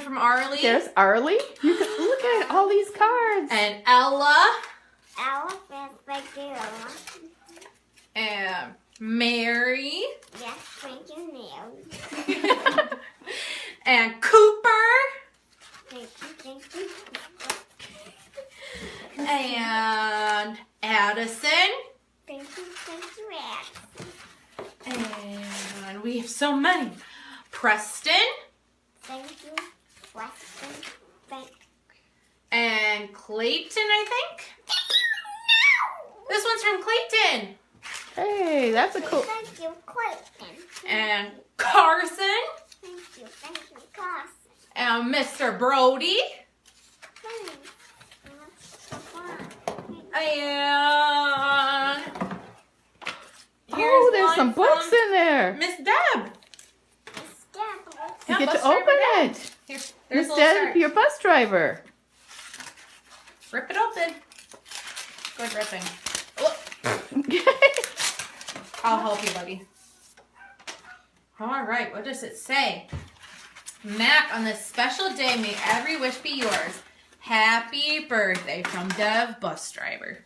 from Arlie. There's Arlie. You can look at all these cards. And Ella. Elephant, Ella. And Mary. Yes, thank you, Mary. And Cooper. Thank you. And Addison. Thank you, Addison. And we have so many. Preston. Thank you, Weston. And Clayton, I think. This one's from Clayton. Hey, that's a cool. Thank you, Clayton. And Carson. Thank you, Carson. And Mr. Brody. Thanks. That's fun. And Oh, there's one some books from in there. Miss Deb. You Yeah, get bus to open driver Deb. it. Here, there's Miss a little Deb, start. your bus driver. Rip it open. Good ripping. I'll help you, buddy. All right, what does it say? Mac, on this special day, may every wish be yours. Happy birthday from Dev, bus driver.